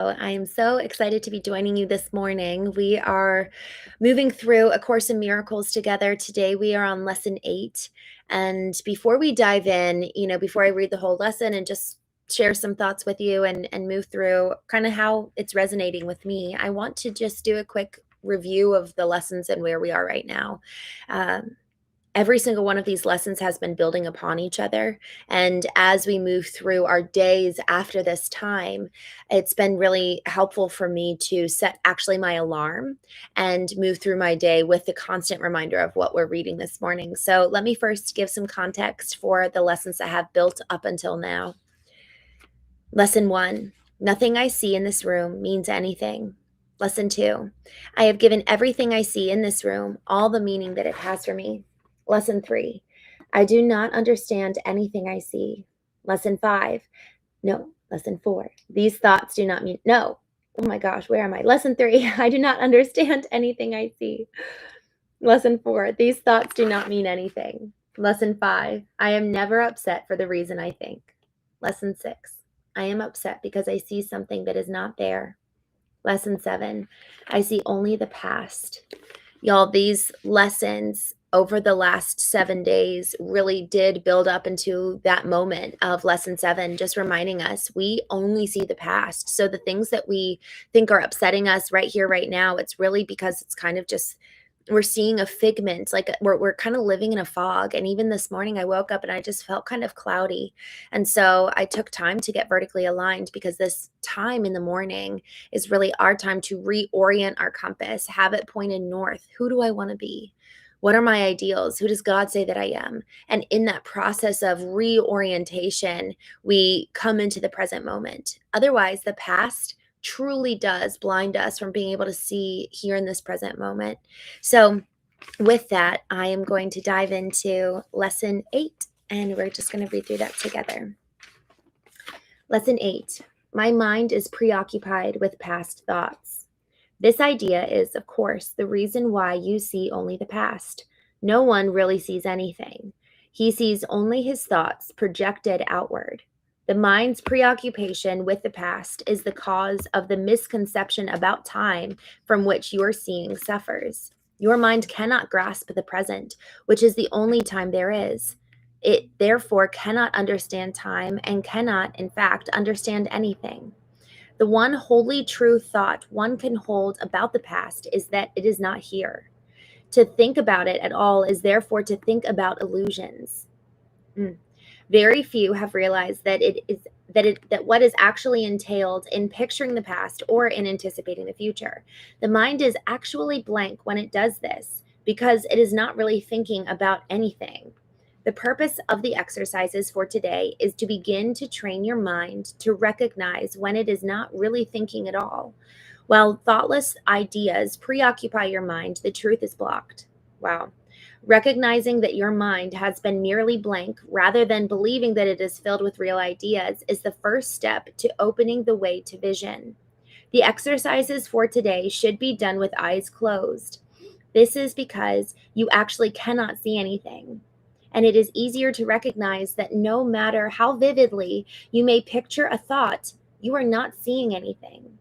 I am so excited to be joining you this morning. We are moving through A Course in Miracles together. Today we are on lesson 8. And before we dive in, before I read the whole lesson and just share some thoughts with you and move through kind of how it's resonating with me, I want to just do a quick review of the lessons and where we are right now. Every single one of these lessons has been building upon each other. And as we move through our days after this time, it's been really helpful for me to set actually my alarm and move through my day with the constant reminder of what we're reading this morning. So let me first give some context for the lessons that have built up until now. Lesson 1, nothing I see in this room means anything. Lesson 2, I have given everything I see in this room all the meaning that it has for me. Lesson 3, I do not understand anything I see. Lesson 4, these thoughts do not mean, no, oh my gosh, where am I? Lesson 3, I do not understand anything I see. Lesson 4, these thoughts do not mean anything. Lesson 5, I am never upset for the reason I think. Lesson 6, I am upset because I see something that is not there. Lesson 7, I see only the past. Y'all, these lessons over the last 7 days really did build up into that moment of lesson 7, just reminding us we only see the past. So the things that we think are upsetting us right here, right now, it's really because it's kind of just we're seeing a figment, like we're kind of living in a fog. And even this morning I woke up and I just felt kind of cloudy. And so I took time to get vertically aligned because this time in the morning is really our time to reorient our compass, have it pointed north. Who do I want to be? What are my ideals? Who does God say that I am? And in that process of reorientation, we come into the present moment. Otherwise, the past truly does blind us from being able to see here in this present moment. So with that, I am going to dive into lesson 8, and we're just going to read through that together. Lesson 8, my mind is preoccupied with past thoughts. This idea is, of course, the reason why you see only the past. No one really sees anything. He sees only his thoughts projected outward. The mind's preoccupation with the past is the cause of the misconception about time from which your seeing suffers. Your mind cannot grasp the present, which is the only time there is. It therefore cannot understand time and cannot, in fact, understand anything. The one wholly true thought one can hold about the past is that it is not here. To think about it at all is therefore to think about illusions. Very few have realized that what is actually entailed in picturing the past or in anticipating the future. The mind is actually blank when it does this because it is not really thinking about anything. The purpose of the exercises for today is to begin to train your mind to recognize when it is not really thinking at all. While thoughtless ideas preoccupy your mind, the truth is blocked. Wow. Recognizing that your mind has been merely blank rather than believing that it is filled with real ideas is the first step to opening the way to vision. The exercises for today should be done with eyes closed. This is because you actually cannot see anything. And it is easier to recognize that no matter how vividly you may picture a thought, you are not seeing anything.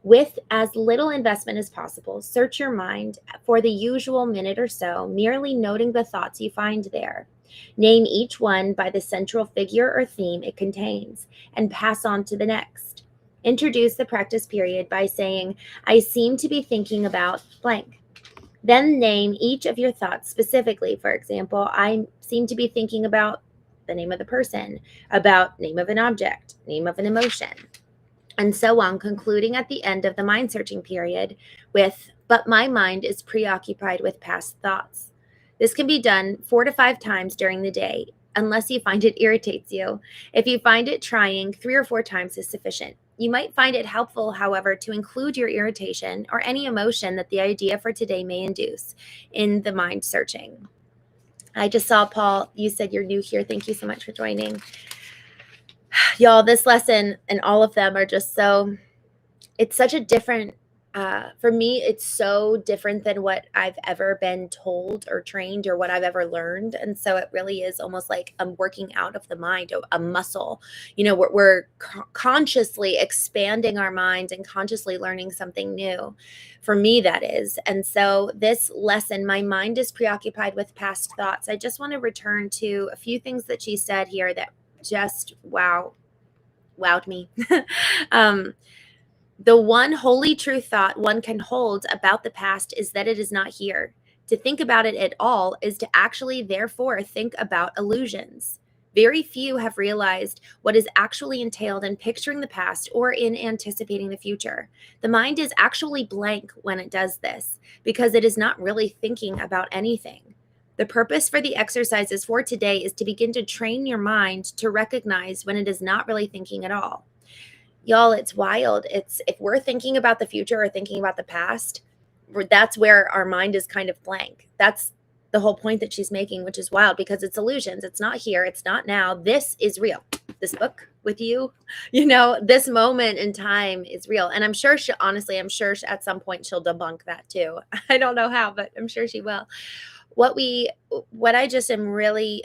With as little investment as possible, search your mind for the usual minute or so, merely noting the thoughts you find there. Name each one by the central figure or theme it contains, and pass on to the next. Introduce the practice period by saying, I seem to be thinking about blank. Then name each of your thoughts specifically. For example, I seem to be thinking about the name of the person, about name of an object, name of an emotion, and so on, concluding at the end of the mind searching period with, but my mind is preoccupied with past thoughts. This can be done 4 to 5 times during the day, unless you find it irritates you. If you find it trying, 3 or 4 times is sufficient. You might find it helpful, however, to include your irritation or any emotion that the idea for today may induce in the mind searching. I just saw, Paul, you said you're new here. Thank you so much for joining. Y'all, this lesson and all of them are just it's such a different For me, it's so different than what I've ever been told or trained or what I've ever learned. And so it really is almost like I'm working out of the mind, a muscle. We're consciously expanding our minds and consciously learning something new. For me, that is. And so this lesson, my mind is preoccupied with past thoughts. I just want to return to a few things that she said here that just wowed me. um, the one wholly true thought one can hold about the past is that it is not here. To think about it at all is to actually, therefore, think about illusions. Very few have realized what is actually entailed in picturing the past or in anticipating the future. The mind is actually blank when it does this because it is not really thinking about anything. The purpose for the exercises for today is to begin to train your mind to recognize when it is not really thinking at all. Y'all, it's wild. It's if we're thinking about the future or thinking about the past, that's where our mind is kind of blank. That's the whole point that she's making, which is wild because it's illusions. It's not here. It's not now. This is real. This book with you, this moment in time is real. And I'm sure at some point she'll debunk that too. I don't know how, but I'm sure she will. What I just am really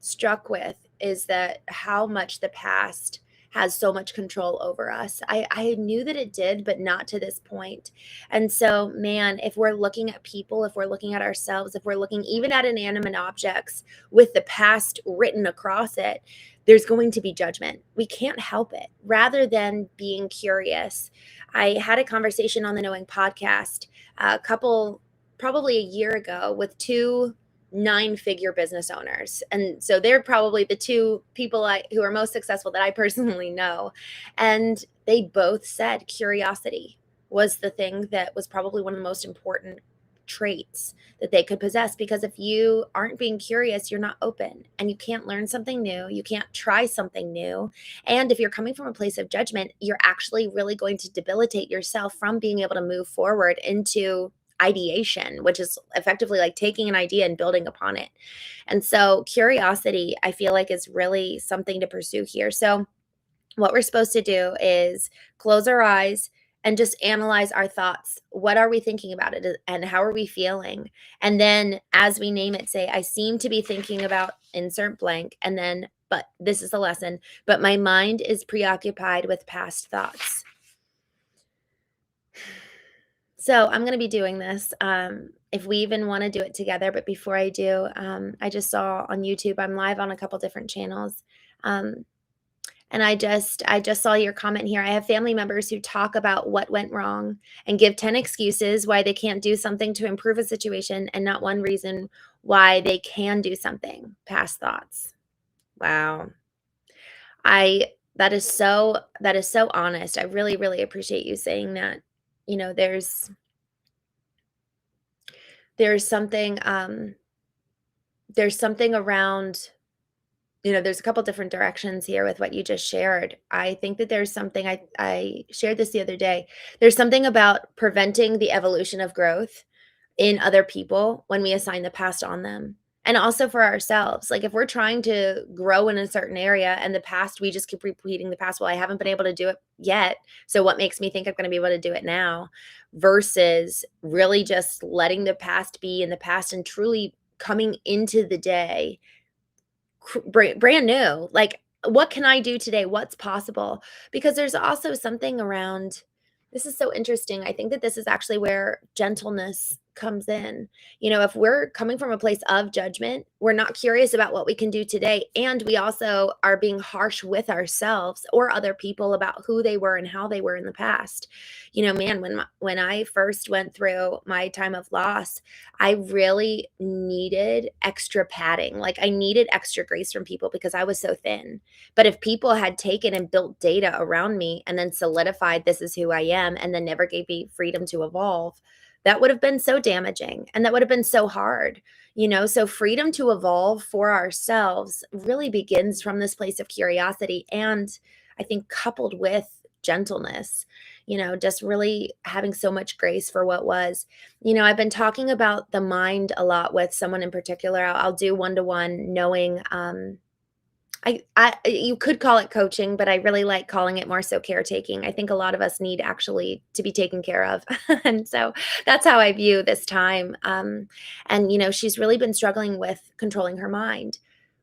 struck with is that how much the past has so much control over us. I knew that it did, but not to this point. And so, man, if we're looking at people, if we're looking at ourselves, if we're looking even at inanimate objects with the past written across it, there's going to be judgment. We can't help it. Rather than being curious, I had a conversation on the Knowing podcast probably a year ago with two nine-figure business owners. And so they're probably the two people who are most successful that I personally know. And they both said curiosity was the thing that was probably one of the most important traits that they could possess, because if you aren't being curious, you're not open and you can't learn something new. You can't try something new. And if you're coming from a place of judgment, you're actually really going to debilitate yourself from being able to move forward into ideation, which is effectively like taking an idea and building upon it. And so curiosity, I feel like, is really something to pursue here. So what we're supposed to do is close our eyes and just analyze our thoughts. What are we thinking about it and how are we feeling? And then as we name it, say, I seem to be thinking about insert blank. And then, but this is the lesson, but my mind is preoccupied with past thoughts. So I'm going to be doing this if we even want to do it together. But before I do, I just saw on YouTube, I'm live on a couple different channels. And I just saw your comment here. I have family members who talk about what went wrong and give 10 excuses why they can't do something to improve a situation and not one reason why they can do something. Past thoughts. Wow. That is so honest. I really, really appreciate you saying that. There's something there's something around, there's a couple different directions here with what you just shared. I think that there's something, I shared this the other day. There's something about preventing the evolution of growth in other people when we assign the past on them. And also for ourselves. Like if we're trying to grow in a certain area and the past, we just keep repeating the past. Well, I haven't been able to do it yet. So what makes me think I'm going to be able to do it now? Versus really just letting the past be in the past and truly coming into the day brand new. Like, what can I do today? What's possible? Because there's also something around, this is so interesting. I think that this is actually where gentleness comes in. If we're coming from a place of judgment, we're not curious about what we can do today. And we also are being harsh with ourselves or other people about who they were and how they were in the past. Man, when I first went through my time of loss, I really needed extra padding. Like I needed extra grace from people because I was so thin. But if people had taken and built data around me and then solidified this is who I am and then never gave me freedom to evolve, that would have been so damaging and that would have been so hard. So freedom to evolve for ourselves really begins from this place of curiosity, and I think coupled with gentleness, just really having so much grace for what was. I've been talking about the mind a lot with someone in particular. I'll do one-to-one knowing You could call it coaching, but I really like calling it more so caretaking. I think a lot of us need actually to be taken care of. And so that's how I view this time. And, she's really been struggling with controlling her mind.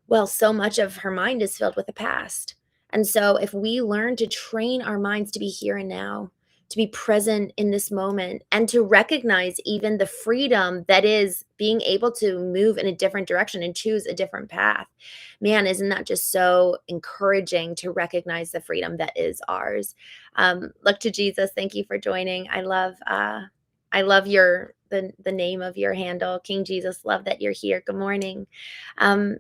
Well, so much of her mind is filled with the past. And so if we learn to train our minds to be here and now, to be present in this moment, and to recognize even the freedom that is being able to move in a different direction and choose a different path. Man, isn't that just so encouraging to recognize the freedom that is ours? Look to Jesus. Thank you for joining. I love the name of your handle, King Jesus. Love that you're here. Good morning. Um,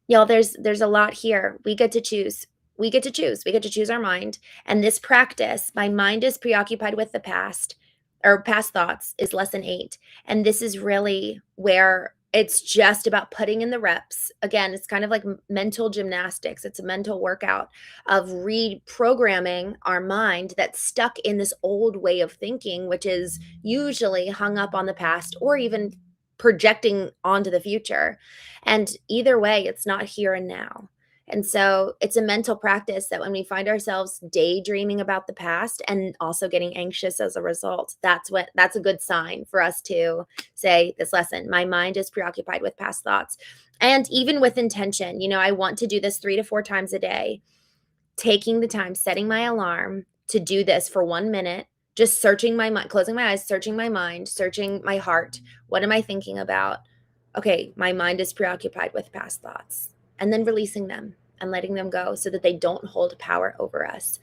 y'all, there's a lot here. We get to choose. We get to choose. We get to choose our mind. And this practice, my mind is preoccupied with the past or past thoughts, is lesson 8. And this is really where it's just about putting in the reps. Again, it's kind of like mental gymnastics. It's a mental workout of reprogramming our mind that's stuck in this old way of thinking, which is usually hung up on the past or even projecting onto the future. And either way, it's not here and now. And so it's a mental practice that when we find ourselves daydreaming about the past and also getting anxious as a result, that's a good sign for us to say this lesson. My mind is preoccupied with past thoughts. And even with intention, I want to do this 3 to 4 times a day, taking the time, setting my alarm to do this for 1 minute, just searching my mind, closing my eyes, searching my mind, searching my heart. What am I thinking about? Okay, my mind is preoccupied with past thoughts, and then releasing them and letting them go so that they don't hold power over us.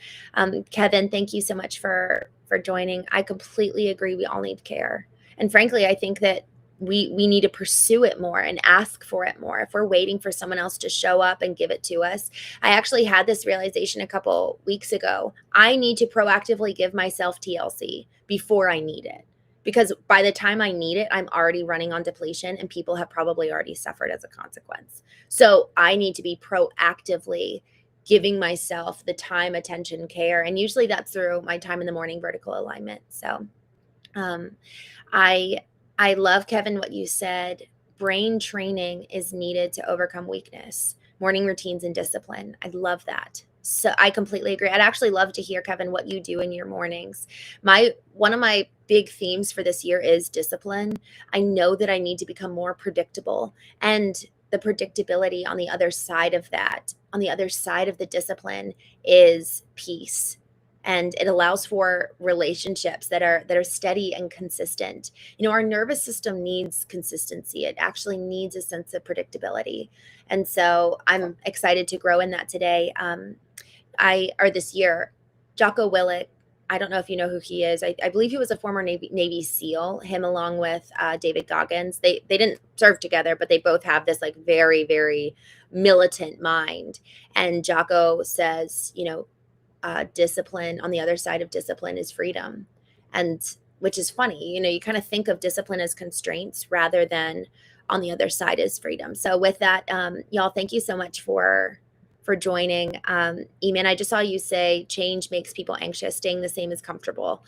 Kevin, thank you so much for joining. I completely agree. We all need care. And frankly, I think that we need to pursue it more and ask for it more. If we're waiting for someone else to show up and give it to us, I actually had this realization a couple weeks ago. I need to proactively give myself TLC before I need it. Because by the time I need it, I'm already running on depletion and people have probably already suffered as a consequence. So I need to be proactively giving myself the time, attention, care. And usually that's through my time in the morning vertical alignment. So um, I I love, Kevin, what you said. Brain training is needed to overcome weakness, morning routines and discipline. I love that. So I completely agree. I'd actually love to hear, Kevin, what you do in your mornings. One of my big themes for this year is discipline. I know that I need to become more predictable, and the predictability on the other side of that, on the other side of the discipline, is peace. And it allows for relationships that are steady and consistent. Our nervous system needs consistency. It actually needs a sense of predictability. And so I'm excited to grow in that today. This year, Jocko Willink, I don't know if you know who he is. I believe he was a former Navy SEAL, him along with David Goggins. They didn't serve together, but they both have this like very, very militant mind. And Jocko says, discipline, on the other side of discipline is freedom. And which is funny, you kind of think of discipline as constraints rather than on the other side is freedom. So with that, y'all, thank you so much for joining. Eamon, I just saw you say change makes people anxious, staying the same is comfortable.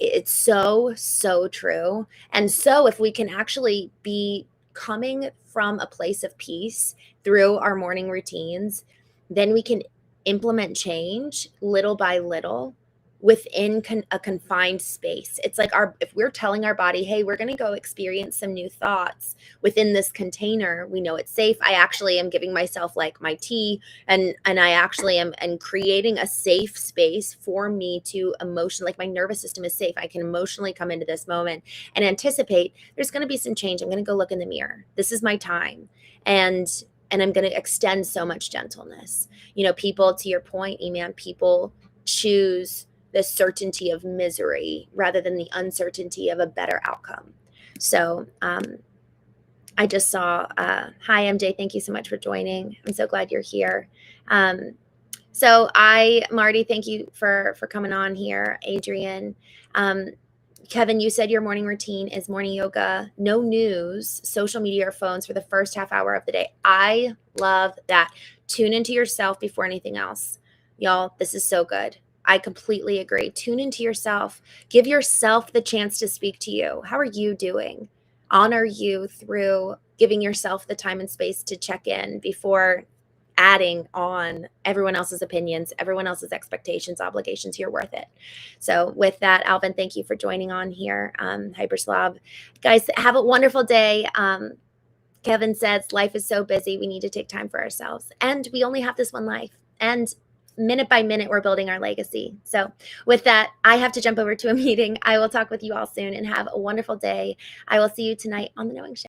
It's so, so true. And so if we can actually be coming from a place of peace through our morning routines, then we can implement change little by little within a confined space. It's like if we're telling our body, hey, we're going to go experience some new thoughts within this container, we know it's safe. I actually am giving myself like my tea, and I actually am and creating a safe space for me to emotion, like my nervous system is safe. I can emotionally come into this moment and anticipate there's going to be some change. I'm going to go look in the mirror. This is my time. And I'm going to extend so much gentleness. People, to your point, Eman, people choose the certainty of misery rather than the uncertainty of a better outcome. So I just saw, hi, MJ, thank you so much for joining. I'm so glad you're here. Marty, thank you for coming on here. Adrian, Kevin, you said your morning routine is morning yoga, no news, social media or phones for the first half hour of the day. I love that. Tune into yourself before anything else. Y'all, this is so good. I completely agree. Tune into yourself. Give yourself the chance to speak to you. How are you doing? Honor you through giving yourself the time and space to check in before adding on everyone else's opinions, everyone else's expectations, obligations. You're worth it. So with that, Alvin, thank you for joining on here. Hyperslav. Guys, have a wonderful day. Kevin says, life is so busy. We need to take time for ourselves. And we only have this one life. And minute by minute, we're building our legacy. So with that, I have to jump over to a meeting. I will talk with you all soon and have a wonderful day. I will see you tonight on The Knowing Show.